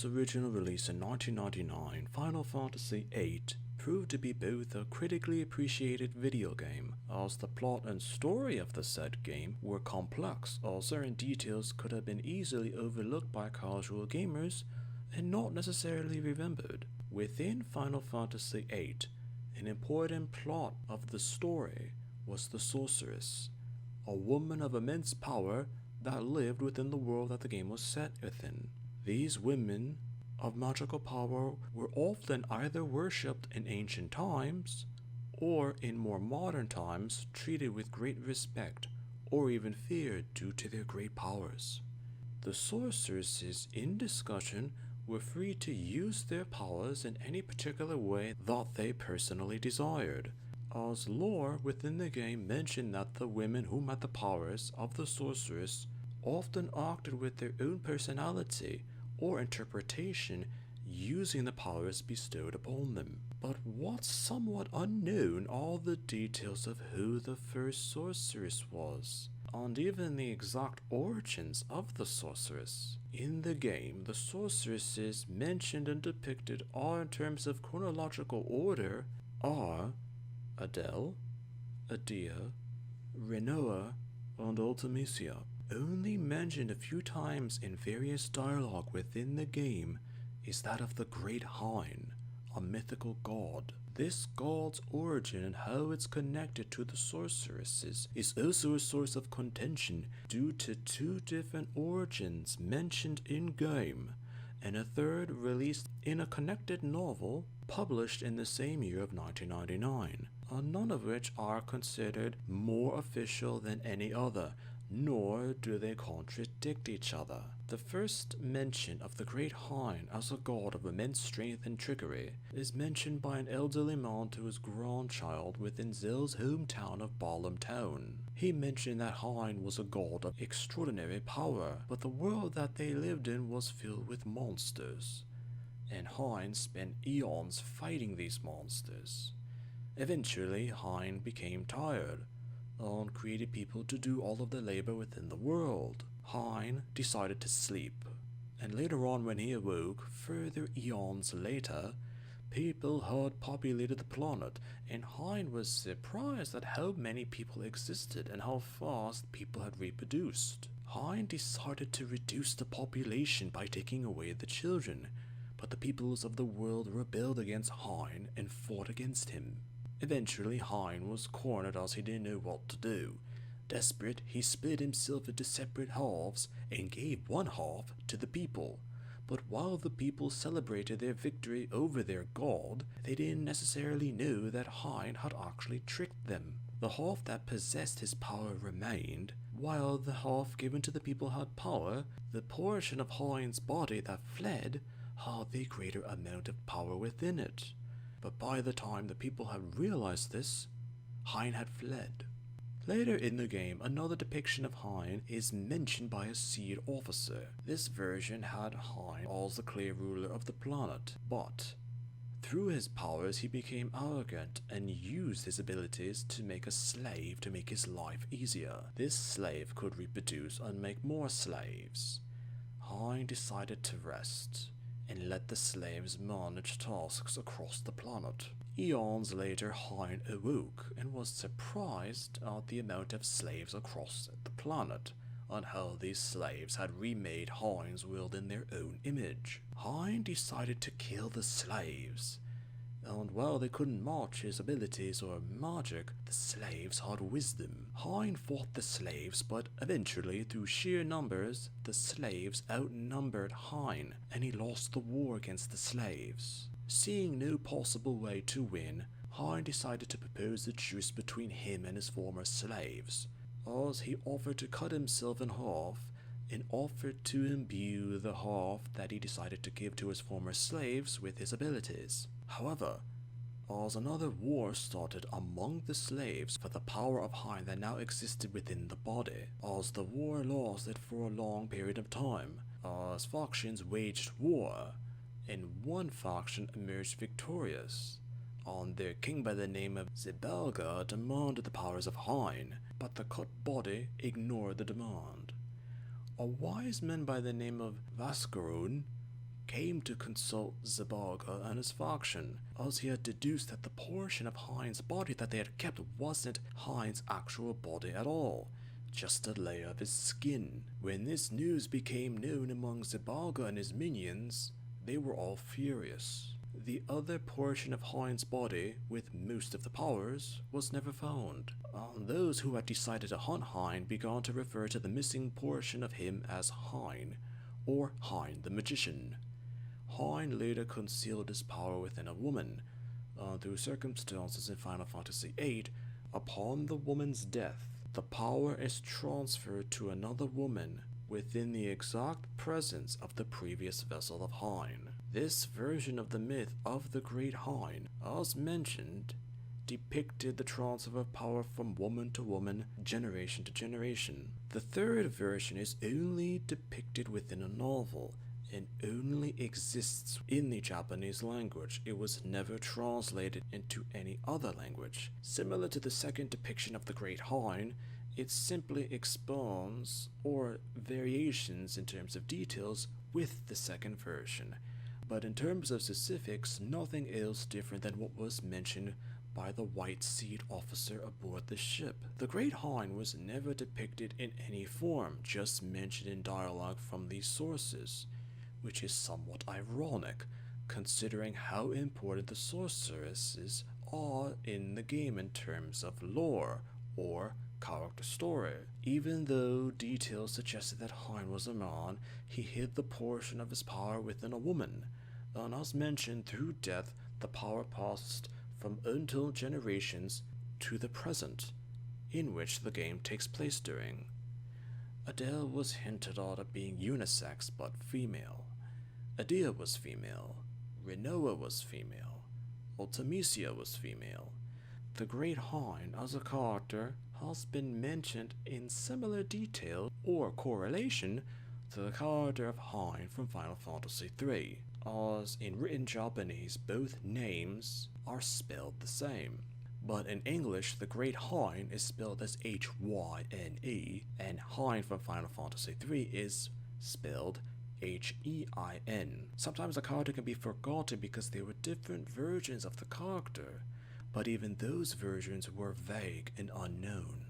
its original release in 1999, Final Fantasy VIII proved to be both a critically appreciated video game, as the plot and story of the said game were complex, as certain details could have been easily overlooked by casual gamers and not necessarily remembered. Within Final Fantasy VIII, an important plot of the story was the Sorceress, a woman of immense power that lived within the world that the game was set within. These women of magical power were often either worshipped in ancient times or in more modern times treated with great respect or even feared due to their great powers. The sorceresses in discussion were free to use their powers in any particular way that they personally desired, as lore within the game mentioned that the women who had the powers of the sorceress often acted with their own personality or interpretation using the powers bestowed upon them. But what's somewhat unknown are the details of who the first sorceress was, and even the exact origins of the sorceress. In the game, the sorceresses mentioned and depicted are in terms of chronological order are Adele, Adia, Renoa, and Ultimisia. Only mentioned a few times in various dialogue within the game is that of the Great Hyne, a mythical god. This god's origin and how it's connected to the sorceresses is also a source of contention due to two different origins mentioned in-game, and a third released in a connected novel published in the same year of 1999, none of which are considered more official than any other, nor do they contradict each other. The first mention of the Great Hyne as a god of immense strength and trickery is mentioned by an elderly man to his grandchild within Zill's hometown of Balam Town. He mentioned that Hyne was a god of extraordinary power, but the world that they lived in was filled with monsters, and Hyne spent eons fighting these monsters. Eventually, Hyne became tired and created people to do all of the labor within the world. Hyne decided to sleep, and later on when he awoke, further eons later, people had populated the planet, and Hyne was surprised at how many people existed and how fast people had reproduced. Hyne decided to reduce the population by taking away the children, but the peoples of the world rebelled against Hyne and fought against him. Eventually, Hyne was cornered as he didn't know what to do. Desperate, he split himself into separate halves and gave one half to the people. But while the people celebrated their victory over their god, they didn't necessarily know that Hyne had actually tricked them. The half that possessed his power remained, while the half given to the people had power. The portion of Hyne's body that fled had the greater amount of power within it. But by the time the people had realized this, Hyne had fled. Later in the game, another depiction of Hyne is mentioned by a seed officer. This version had Hyne as the clear ruler of the planet, but through his powers he became arrogant and used his abilities to make a slave to make his life easier. This slave could reproduce and make more slaves. Hyne decided to rest and let the slaves manage tasks across the planet. Eons later, Hyne awoke and was surprised at the amount of slaves across the planet, and how these slaves had remade Hyne's world in their own image. Hyne decided to kill the slaves, and while they couldn't match his abilities or magic, the slaves had wisdom. Hyne fought the slaves, but eventually, through sheer numbers, the slaves outnumbered Hyne, and he lost the war against the slaves. Seeing no possible way to win, Hyne decided to propose a truce between him and his former slaves, as he offered to cut himself in half and offered to imbue the half that he decided to give to his former slaves with his abilities. However, as another war started among the slaves for the power of Hyne that now existed within the body, as the war lasted for a long period of time, as factions waged war, and one faction emerged victorious, and their king by the name of Zibalga demanded the powers of Hyne, but the cut body ignored the demand. A wise man by the name of Vascaron came to consult Zabaga and his faction, as he had deduced that the portion of Hyne's body that they had kept wasn't Hyne's actual body at all, just a layer of his skin. When this news became known among Zabaga and his minions, they were all furious. The other portion of Hyne's body, with most of the powers, was never found. Those who had decided to hunt Hyne began to refer to the missing portion of him as Hyne, or Hyne the Magician. Hyne later concealed his power within a woman. Through circumstances in Final Fantasy VIII, upon the woman's death, the power is transferred to another woman within the exact presence of the previous vessel of Hyne. This version of the myth of the Great Hyne, as mentioned, depicted the transfer of power from woman to woman, generation to generation. The third version is only depicted within a novel and only exists in the Japanese language. It was never translated into any other language. Similar to the second depiction of the Great Hyne, it simply expands or variations in terms of details with the second version. But in terms of specifics, nothing else different than what was mentioned by the White Seed officer aboard the ship. The Great Hyne was never depicted in any form, just mentioned in dialogue from these sources, which is somewhat ironic, considering how important the sorceresses are in the game in terms of lore, or character story. Even though details suggested that Hyne was a man, he hid the portion of his power within a woman, and as mentioned, through death, the power passed from untold generations to the present, in which the game takes place during. Adele was hinted at being unisex but female. Adia was female. Rinoa was female. Ultimisia was female. The Great Hyne as a character has been mentioned in similar detail or correlation to the character of Hyne from Final Fantasy VIII, as in written Japanese both names are spelled the same. But in English, the Great Hyne is spelled as Hyne, and Hyne from Final Fantasy III is spelled Hein. Sometimes a character can be forgotten because there were different versions of the character, but even those versions were vague and unknown.